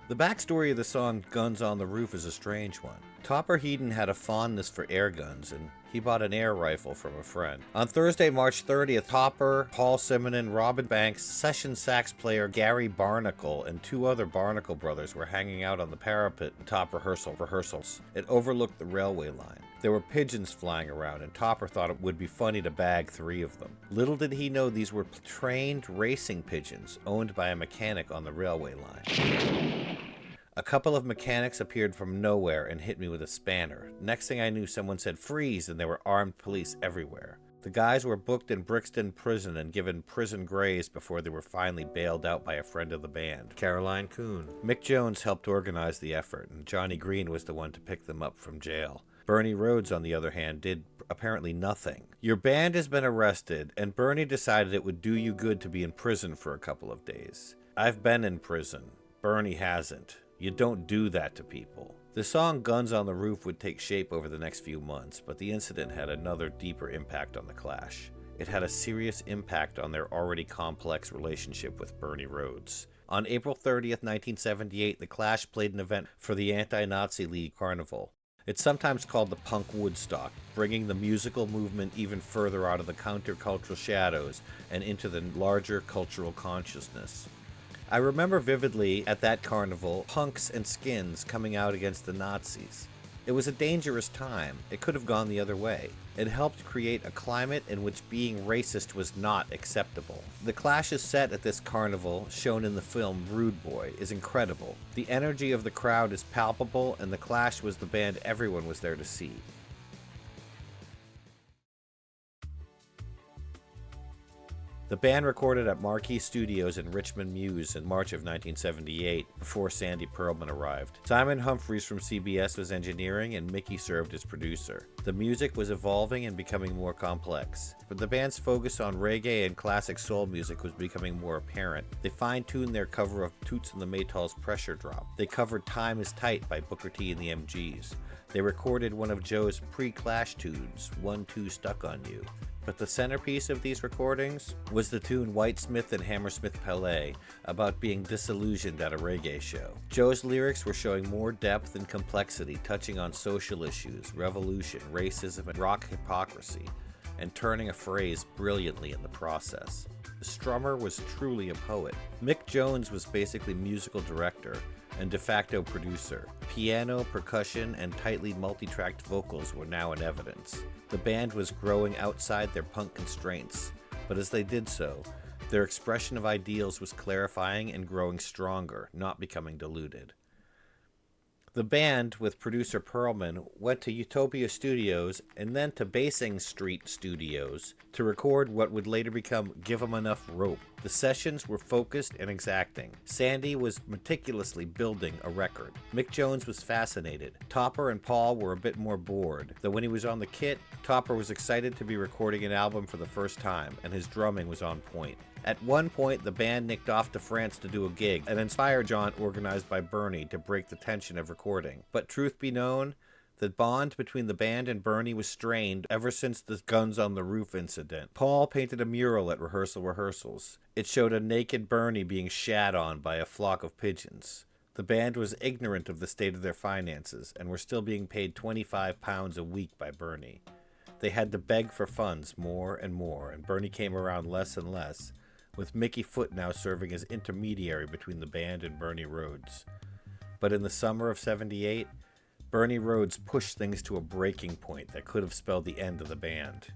The backstory of the song Guns on the Roof is a strange one. Topper Headon had a fondness for air guns, and he bought an air rifle from a friend. On Thursday, March 30th, Topper, Paul Simonon, Robin Banks, session sax player Gary Barnacle, and two other Barnacle brothers were hanging out on the parapet in top rehearsals. It overlooked the railway line. There were pigeons flying around, and Topper thought it would be funny to bag 3 of them. Little did he know these were trained racing pigeons owned by a mechanic on the railway line. A couple of mechanics appeared from nowhere and hit me with a spanner. Next thing I knew, someone said freeze, and there were armed police everywhere. The guys were booked in Brixton Prison and given prison grays before they were finally bailed out by a friend of the band, Caroline Coon. Mick Jones helped organize the effort, and Johnny Green was the one to pick them up from jail. Bernie Rhodes, on the other hand, did apparently nothing. Your band has been arrested, and Bernie decided it would do you good to be in prison for a couple of days. I've been in prison. Bernie hasn't. You don't do that to people. The song Guns on the Roof would take shape over the next few months, but the incident had another deeper impact on the Clash. It had a serious impact on their already complex relationship with Bernie Rhodes. On April 30th, 1978, the Clash played an event for the anti-Nazi league Carnival. It's sometimes called the Punk Woodstock, bringing the musical movement even further out of the countercultural shadows and into the larger cultural consciousness. I remember vividly at that carnival, punks and skins coming out against the Nazis. It was a dangerous time. It could have gone the other way. It helped create a climate in which being racist was not acceptable. The Clash's set at this carnival, shown in the film Rude Boy, is incredible. The energy of the crowd is palpable, and the Clash was the band everyone was there to see. The band recorded at Marquee Studios in Richmond Mews in March of 1978, before Sandy Pearlman arrived. Simon Humphries from CBS was engineering, and Mickey served as producer. The music was evolving and becoming more complex, but the band's focus on reggae and classic soul music was becoming more apparent. They fine-tuned their cover of Toots and the Maytals' Pressure Drop. They covered Time Is Tight by Booker T and the MGs. They recorded one of Joe's pre-Clash tunes, 1-2 Stuck on You. But the centerpiece of these recordings was the tune Whitesmith and Hammersmith Palais, about being disillusioned at a reggae show. Joe's lyrics were showing more depth and complexity, touching on social issues, revolution, racism, and rock hypocrisy, and turning a phrase brilliantly in the process. The strummer was truly a poet. Mick Jones was basically musical director and de facto producer. Piano, percussion, and tightly multi-tracked vocals were now in evidence. The band was growing outside their punk constraints, but as they did so, their expression of ideals was clarifying and growing stronger, not becoming diluted. The band, with producer Pearlman, went to Utopia Studios and then to Basing Street Studios to record what would later become Give 'Em Enough Rope. The sessions were focused and exacting. Sandy was meticulously building a record. Mick Jones was fascinated. Topper and Paul were a bit more bored, though when he was on the kit, Topper was excited to be recording an album for the first time, and his drumming was on point. At one point, the band nicked off to France to do a gig, an Inspire Jaunt organized by Bernie to break the tension of recording. But truth be known, the bond between the band and Bernie was strained ever since the Guns on the Roof incident. Paul painted a mural at rehearsals. It showed a naked Bernie being shat on by a flock of pigeons. The band was ignorant of the state of their finances and were still being paid £25 a week by Bernie. They had to beg for funds more and more, and Bernie came around less and less, with Mickey Foote now serving as intermediary between the band and Bernie Rhodes. But in the summer of '78, Bernie Rhodes pushed things to a breaking point that could have spelled the end of the band.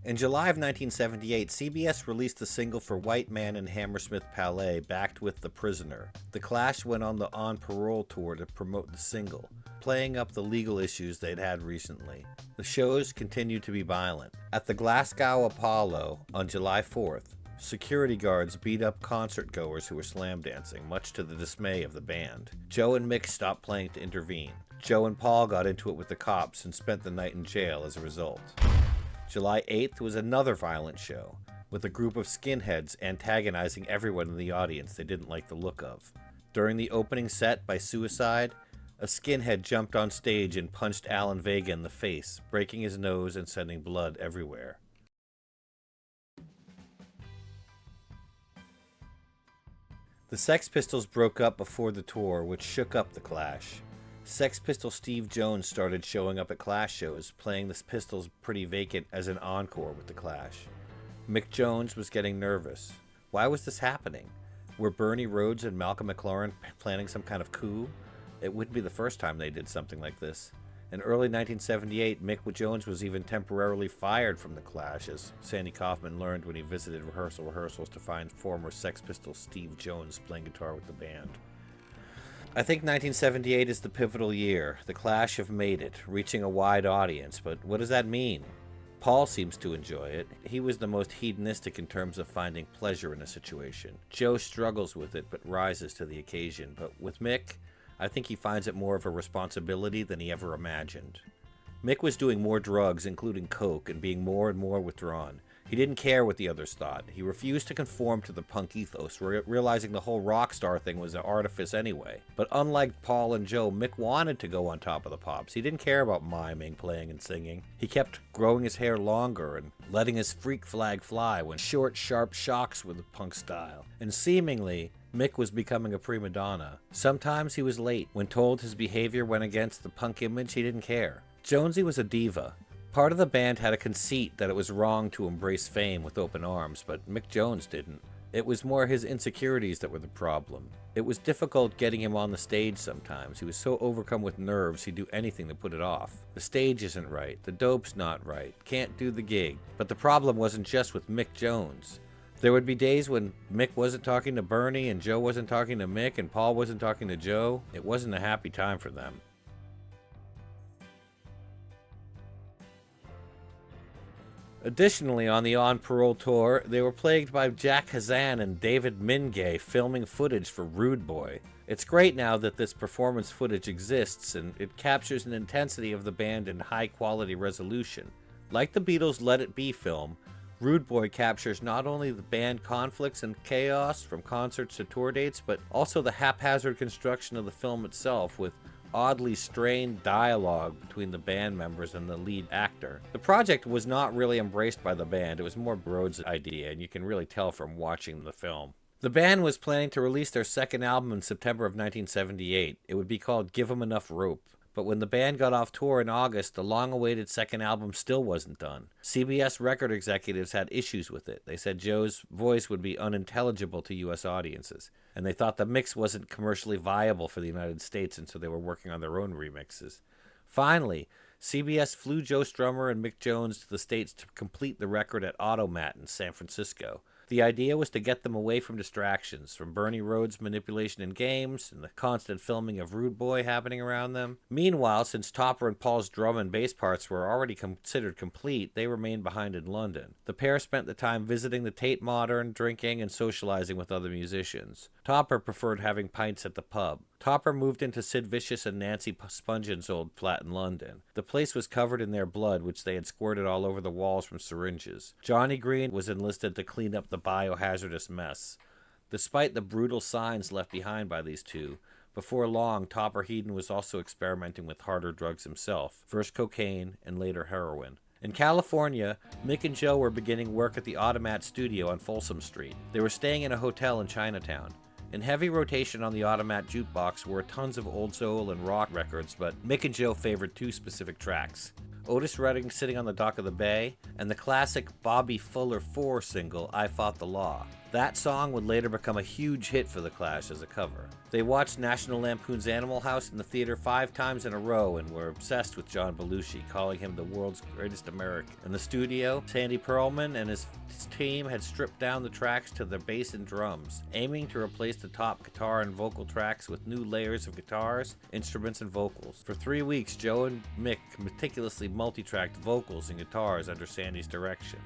In July of 1978, CBS released the single for White Man and Hammersmith Palais, backed with The Prisoner. The Clash went on the On Parole Tour to promote the single, playing up the legal issues they'd had recently. The shows continued to be violent. At the Glasgow Apollo on July 4th, security guards beat up concert-goers who were slam dancing, much to the dismay of the band. Joe and Mick stopped playing to intervene. Joe and Paul got into it with the cops and spent the night in jail as a result. July 8th was another violent show, with a group of skinheads antagonizing everyone in the audience they didn't like the look of. During the opening set by Suicide, a skinhead jumped on stage and punched Alan Vega in the face, breaking his nose and sending blood everywhere. The Sex Pistols broke up before the tour, which shook up the Clash. Sex Pistol Steve Jones started showing up at Clash shows, playing the Pistols pretty vacant as an encore with the Clash. Mick Jones was getting nervous. Why was this happening? Were Bernie Rhodes and Malcolm McLaren planning some kind of coup? It wouldn't be the first time they did something like this. In early 1978, Mick Jones was even temporarily fired from the Clash, as Sandy Kaufman learned when he visited rehearsals to find former Sex Pistol Steve Jones playing guitar with the band. I think 1978 is the pivotal year. The Clash have made it, reaching a wide audience, but what does that mean? Paul seems to enjoy it. He was the most hedonistic in terms of finding pleasure in a situation. Joe struggles with it, but rises to the occasion. But with Mick, I think he finds it more of a responsibility than he ever imagined. Mick was doing more drugs, including coke, and being more and more withdrawn. He didn't care what the others thought. He refused to conform to the punk ethos, realizing the whole rock star thing was an artifice anyway. But unlike Paul and Joe, Mick wanted to go on top of the pops. He didn't care about miming, playing, and singing. He kept growing his hair longer and letting his freak flag fly when short, sharp shocks with the punk style. And seemingly, Mick was becoming a prima donna. Sometimes he was late. When told his behavior went against the punk image, he didn't care. Jonesy was a diva. Part of the band had a conceit that it was wrong to embrace fame with open arms, but Mick Jones didn't. It was more his insecurities that were the problem. It was difficult getting him on the stage sometimes. He was so overcome with nerves he'd do anything to put it off. The stage isn't right, the dope's not right, can't do the gig. But the problem wasn't just with Mick Jones. There would be days when Mick wasn't talking to Bernie and Joe wasn't talking to Mick and Paul wasn't talking to Joe. It wasn't a happy time for them. Additionally, on the On Parole Tour, they were plagued by Jack Hazan and David Mingay filming footage for Rude Boy. It's great now that this performance footage exists, and it captures an intensity of the band in high-quality resolution. Like the Beatles' Let It Be film, Rude Boy captures not only the band conflicts and chaos from concerts to tour dates, but also the haphazard construction of the film itself, with oddly strained dialogue between the band members and the lead actor. The project was not really embraced by the band. It was more Rhodes' idea, and you can really tell from watching the film. The band was planning to release their second album in September of 1978. It would be called Give 'Em Enough Rope. But when the band got off tour in August, the long-awaited second album still wasn't done. CBS record executives had issues with it. They said Joe's voice would be unintelligible to U.S. audiences, and they thought the mix wasn't commercially viable for the United States, and so they were working on their own remixes. Finally, CBS flew Joe Strummer and Mick Jones to the States to complete the record at Automatt in San Francisco. The idea was to get them away from distractions, from Bernie Rhodes' manipulation in games and the constant filming of Rude Boy happening around them. Meanwhile, since Topper and Paul's drum and bass parts were already considered complete, they remained behind in London. The pair spent the time visiting the Tate Modern, drinking, and socializing with other musicians. Topper preferred having pints at the pub. Topper moved into Sid Vicious and Nancy Spungen's old flat in London. The place was covered in their blood, which they had squirted all over the walls from syringes. Johnny Green was enlisted to clean up the biohazardous mess. Despite the brutal signs left behind by these two, before long, Topper Headon was also experimenting with harder drugs himself, first cocaine and later heroin. In California, Mick and Joe were beginning work at the Automatt studio on Folsom Street. They were staying in a hotel in Chinatown. In heavy rotation on the Automatt jukebox were tons of old soul and rock records, but Mick and Joe favored two specific tracks: Otis Redding Sitting on the Dock of the Bay, and the classic Bobby Fuller 4 single, I Fought the Law. That song would later become a huge hit for The Clash as a cover. They watched National Lampoon's Animal House in the theater 5 times in a row and were obsessed with John Belushi, calling him the world's greatest American. In the studio, Sandy Pearlman and his team had stripped down the tracks to the bass and drums, aiming to replace the top guitar and vocal tracks with new layers of guitars, instruments, and vocals. For 3 weeks, Joe and Mick meticulously multi-tracked vocals and guitars under Sandy's direction.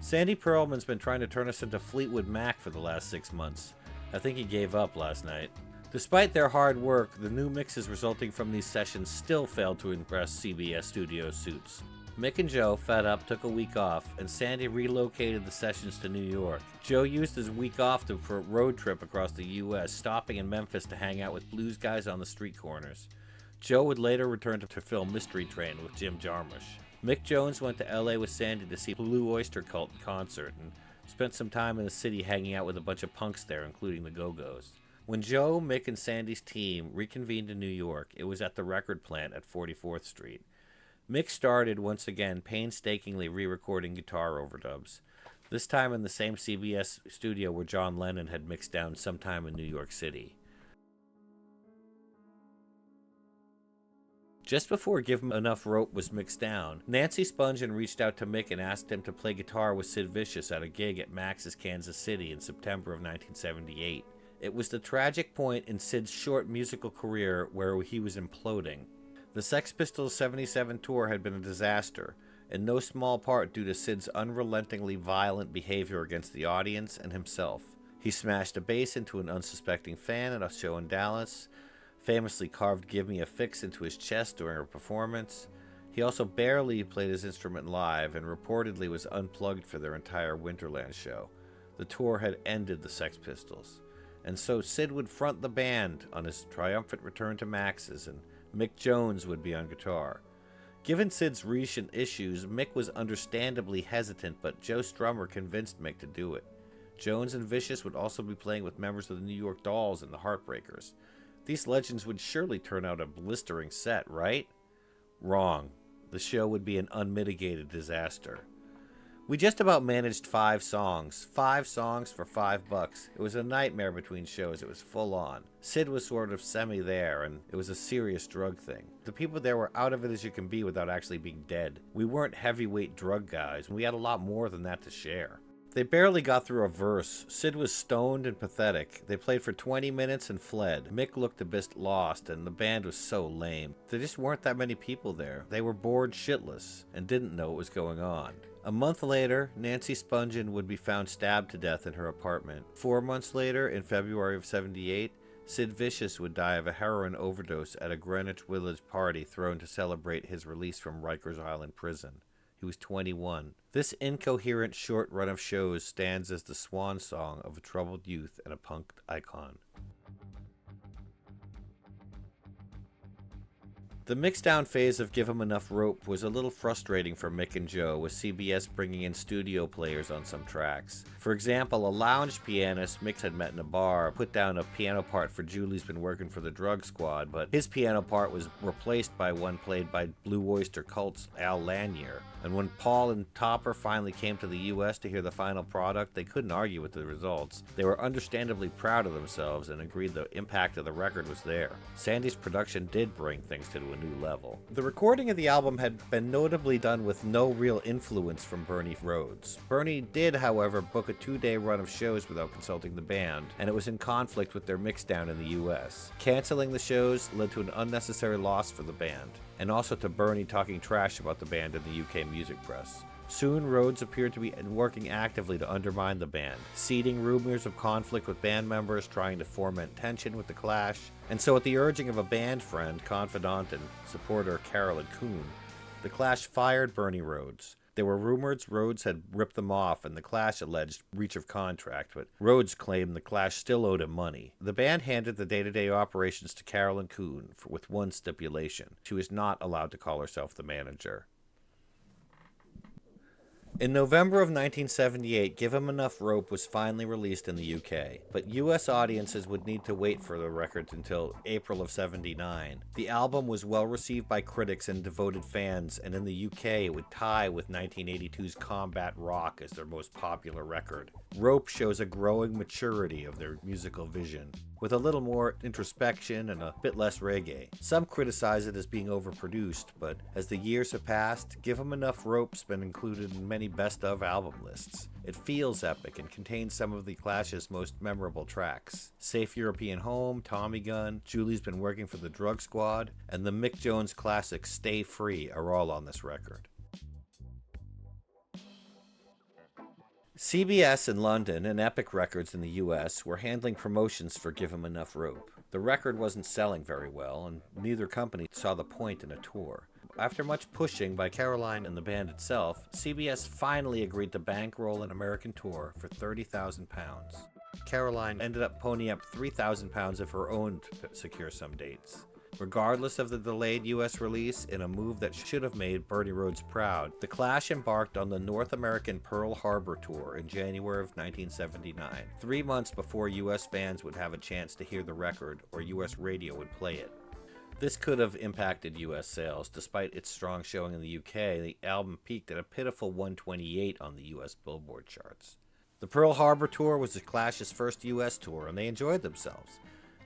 Sandy Pearlman's been trying to turn us into Fleetwood Mac for the last 6 months. I think he gave up last night. Despite their hard work, the new mixes resulting from these sessions still failed to impress CBS studio suits. Mick and Joe, fed up, took a week off, and Sandy relocated the sessions to New York. Joe used his week off for a road trip across the U.S., stopping in Memphis to hang out with blues guys on the street corners. Joe would later return to film Mystery Train with Jim Jarmusch. Mick Jones went to L.A. with Sandy to see Blue Oyster Cult in concert and spent some time in the city hanging out with a bunch of punks there, including the Go-Go's. When Joe, Mick, and Sandy's team reconvened in New York, it was at the record plant at 44th Street. Mick started once again painstakingly re-recording guitar overdubs, this time in the same CBS studio where John Lennon had mixed down sometime in New York City. Just before Give 'Em Enough Rope was mixed down, Nancy Spungen reached out to Mick and asked him to play guitar with Sid Vicious at a gig at Max's Kansas City in September of 1978. It was the tragic point in Sid's short musical career where he was imploding. The Sex Pistols' '77 tour had been a disaster, in no small part due to Sid's unrelentingly violent behavior against the audience and himself. He smashed a bass into an unsuspecting fan at a show in Dallas, famously carved Give Me a Fix into his chest during a performance. He also barely played his instrument live and reportedly was unplugged for their entire Winterland show. The tour had ended the Sex Pistols, and so Sid would front the band on his triumphant return to Max's, and Mick Jones would be on guitar. Given Sid's recent issues, Mick was understandably hesitant, but Joe Strummer convinced Mick to do it. Jones and Vicious would also be playing with members of the New York Dolls and the Heartbreakers. These legends would surely turn out a blistering set, right? Wrong. The show would be an unmitigated disaster. We just about managed 5 songs. 5 songs for $5. It was a nightmare between shows. It was full on. Sid was sort of semi there, and it was a serious drug thing. The people there were out of it as you can be without actually being dead. We weren't heavyweight drug guys. We had a lot more than that to share. They barely got through a verse. Sid was stoned and pathetic. They played for 20 minutes and fled. Mick looked a bit lost, and the band was so lame. There just weren't that many people there. They were bored shitless and didn't know what was going on. A month later, Nancy Spungen would be found stabbed to death in her apartment. 4 months later, in February of '78, Sid Vicious would die of a heroin overdose at a Greenwich Village party thrown to celebrate his release from Rikers Island prison. He was 21. This incoherent short run of shows stands as the swan song of a troubled youth and a punk icon. The mixdown phase of Give 'Em Enough Rope was a little frustrating for Mick and Joe, with CBS bringing in studio players on some tracks. For example, a lounge pianist Mick had met in a bar put down a piano part for Julie's Been Working for the Drug Squad, but his piano part was replaced by one played by Blue Oyster Cult's Al Lanier. And when Paul and Topper finally came to the U.S. to hear the final product, they couldn't argue with the results. They were understandably proud of themselves and agreed the impact of the record was there. Sandy's production did bring things to a new level. The recording of the album had been notably done with no real influence from Bernie Rhodes. Bernie did, however, book a 2-day run of shows without consulting the band, and it was in conflict with their mixdown in the U.S. Canceling the shows led to an unnecessary loss for the band, and also to Bernie talking trash about the band in the UK music press. Soon, Rhodes appeared to be working actively to undermine the band, seeding rumors of conflict with band members, trying to foment tension with the Clash, and so at the urging of a band friend, confidant, and supporter Carolyn Coon, the Clash fired Bernie Rhodes. There were rumors Rhodes had ripped them off, and the Clash alleged breach of contract, but Rhodes claimed the Clash still owed him money. The band handed the day-to-day operations to Carolyn Coon with one stipulation: she was not allowed to call herself the manager. In November of 1978, Give 'Em Enough Rope was finally released in the UK, but US audiences would need to wait for the record until April of '79. The album was well received by critics and devoted fans, and in the UK it would tie with 1982's Combat Rock as their most popular record. Rope shows a growing maturity of their musical vision, with a little more introspection and a bit less reggae. Some criticize it as being overproduced, but as the years have passed, Give 'Em Enough Rope's been included in many best-of album lists. It feels epic and contains some of the Clash's most memorable tracks. Safe European Home, Tommy Gun, Julie's Been Working for the Drug Squad, and the Mick Jones classic Stay Free are all on this record. CBS in London and Epic Records in the US were handling promotions for Give 'Em Enough Rope. The record wasn't selling very well, and neither company saw the point in a tour. After much pushing by Caroline and the band itself, CBS finally agreed to bankroll an American tour for £30,000. Caroline ended up ponying up £3,000 of her own to secure some dates. Regardless of the delayed U.S. release, in a move that should have made Bernie Rhodes proud, the Clash embarked on the North American Pearl Harbor tour in January of 1979, 3 months before U.S. fans would have a chance to hear the record or U.S. radio would play it. This could have impacted U.S. sales. Despite its strong showing in the UK, the album peaked at a pitiful 128 on the U.S. Billboard charts. The Pearl Harbor tour was the Clash's first U.S. tour, and they enjoyed themselves.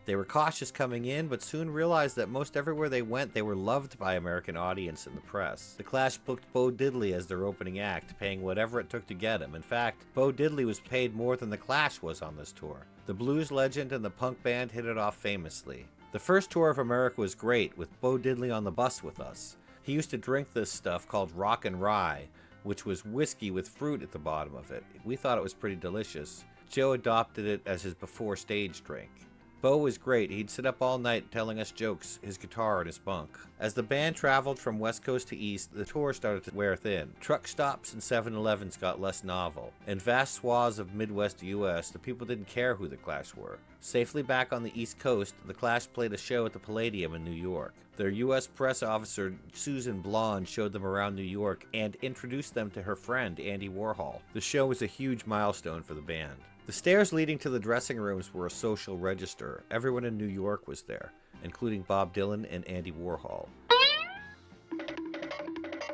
They were cautious coming in, but soon realized that most everywhere they went, they were loved by American audience and the press. The Clash booked Bo Diddley as their opening act, paying whatever it took to get him. In fact, Bo Diddley was paid more than the Clash was on this tour. The blues legend and the punk band hit it off famously. The first tour of America was great, with Bo Diddley on the bus with us. He used to drink this stuff called Rock and Rye, which was whiskey with fruit at the bottom of it. We thought it was pretty delicious. Joe adopted it as his before stage drink. Bo was great. He'd sit up all night telling us jokes, his guitar and his bunk. As the band traveled from west coast to east, the tour started to wear thin. Truck stops and 7-Elevens got less novel. In vast swaths of Midwest U.S., the people didn't care who the Clash were. Safely back on the East Coast, the Clash played a show at the Palladium in New York. Their U.S. press officer, Susan Blonde, showed them around New York and introduced them to her friend, Andy Warhol. The show was a huge milestone for the band. The stairs leading to the dressing rooms were a social register. Everyone in New York was there, including Bob Dylan and Andy Warhol.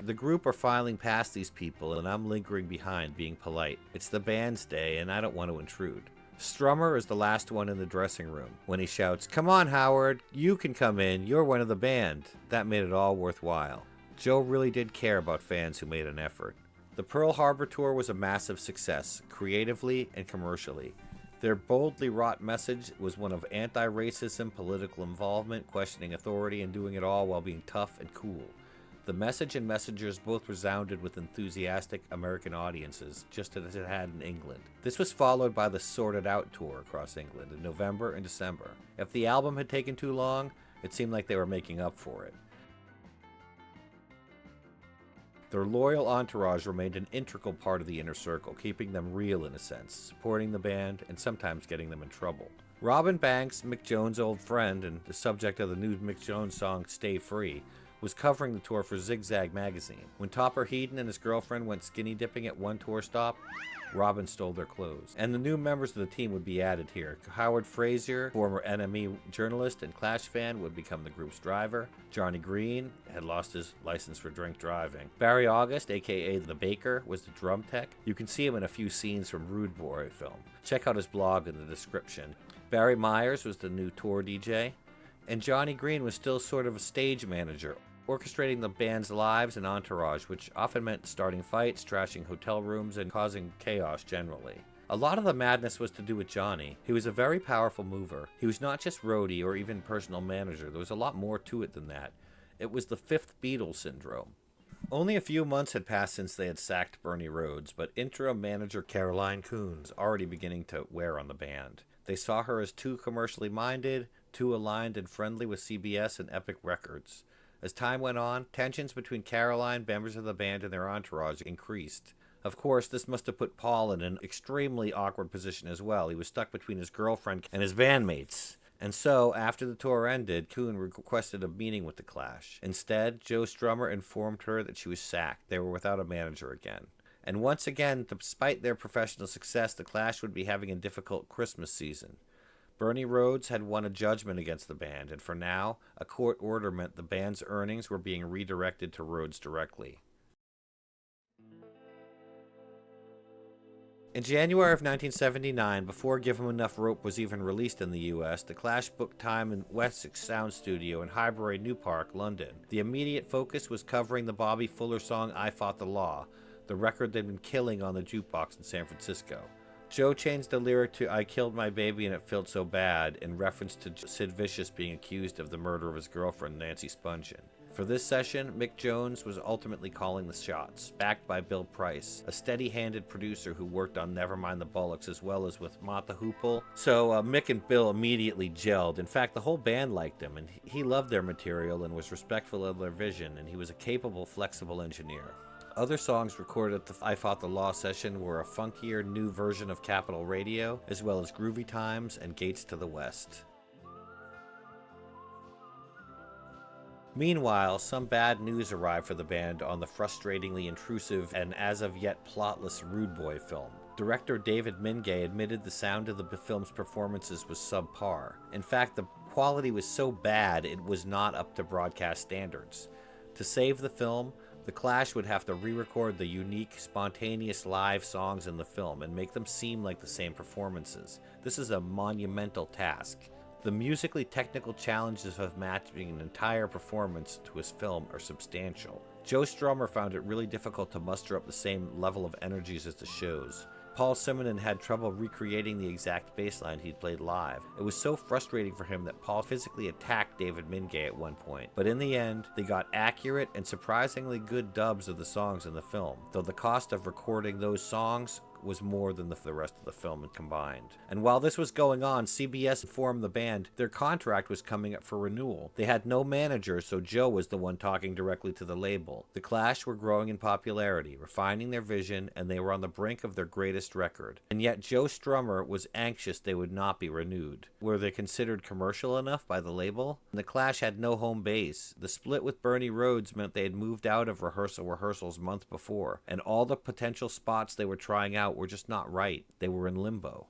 The group are filing past these people, and I'm lingering behind, being polite. It's the band's day, and I don't want to intrude. Strummer is the last one in the dressing room when he shouts, "Come on, Howard, you can come in, you're one of the band." That made it all worthwhile. Joe really did care about fans who made an effort. The Pearl Harbor tour was a massive success, creatively and commercially. Their boldly wrought message was one of anti-racism, political involvement, questioning authority, and doing it all while being tough and cool. The message and messengers both resounded with enthusiastic American audiences, just as it had in England. This was followed by the Sorted Out tour across England in November and December. If the album had taken too long, it seemed like they were making up for it. Their loyal entourage remained an integral part of the inner circle, keeping them real in a sense, supporting the band, and sometimes getting them in trouble. Robin Banks, Mick Jones' old friend and the subject of the new Mick Jones song Stay Free, was covering the tour for Zigzag magazine. When Topper Headon and his girlfriend went skinny dipping at one tour stop, Robin stole their clothes. And the new members of the team would be added here. Howard Frazier, former NME journalist and Clash fan, would become the group's driver. Johnny Green had lost his license for drink driving. Barry August, aka The Baker, was the drum tech. You can see him in a few scenes from Rude Boy film. Check out his blog in the description. Barry Myers was the new tour DJ. And Johnny Green was still sort of a stage manager, orchestrating the band's lives and entourage, which often meant starting fights, trashing hotel rooms, and causing chaos generally. A lot of the madness was to do with Johnny. He was a very powerful mover. He was not just roadie or even personal manager. There was a lot more to it than that. It was the fifth Beatle syndrome. Only a few months had passed since they had sacked Bernie Rhodes, but interim manager Caroline Coon's already beginning to wear on the band. They saw her as too commercially minded, too aligned and friendly with CBS and Epic Records. As time went on, tensions between Caroline, members of the band, and their entourage increased. Of course, this must have put Paul in an extremely awkward position as well. He was stuck between his girlfriend and his bandmates. And so, after the tour ended, Coon requested a meeting with the Clash. Instead, Joe Strummer informed her that she was sacked. They were without a manager again. And once again, despite their professional success, the Clash would be having a difficult Christmas season. Bernie Rhodes had won a judgment against the band, and for now, a court order meant the band's earnings were being redirected to Rhodes directly. In January of 1979, before Give 'Em Enough Rope was even released in the U.S., the Clash booked time in Wessex Sound Studio in Highbury New Park, London. The immediate focus was covering the Bobby Fuller song I Fought the Law, the record they'd been killing on the jukebox in San Francisco. Joe changed the lyric to I Killed My Baby and It Felt So Bad in reference to Sid Vicious being accused of the murder of his girlfriend, Nancy Spungen. For this session, Mick Jones was ultimately calling the shots, backed by Bill Price, a steady-handed producer who worked on Nevermind the Bollocks as well as with Mata Hoople. So Mick and Bill immediately gelled. In fact, the whole band liked him, and he loved their material and was respectful of their vision, and he was a capable, flexible engineer. Other songs recorded at the I Fought the Law session were a funkier new version of Capitol Radio, as well as Groovy Times and Gates to the West. Meanwhile, some bad news arrived for the band on the frustratingly intrusive and as of yet plotless Rude Boy film. Director David Mingay admitted the sound of the film's performances was subpar. In fact, the quality was so bad it was not up to broadcast standards. To save the film, The Clash would have to re-record the unique, spontaneous live songs in the film and make them seem like the same performances. This is a monumental task. The musically technical challenges of matching an entire performance to his film are substantial. Joe Strummer found it really difficult to muster up the same level of energies as the shows. Paul Simonon had trouble recreating the exact bass line he'd played live. It was so frustrating for him that Paul physically attacked David Mingay at one point. But in the end, they got accurate and surprisingly good dubs of the songs in the film, though the cost of recording those songs was more than the rest of the film combined. And while this was going on, CBS informed the band their contract was coming up for renewal. They had no manager, so Joe was the one talking directly to the label. The Clash were growing in popularity, refining their vision, and they were on the brink of their greatest record. And yet Joe Strummer was anxious they would not be renewed. Were they considered commercial enough by the label? And the Clash had no home base. The split with Bernie Rhodes meant they had moved out of rehearsals months before, and all the potential spots they were trying out were just not right. They were in limbo.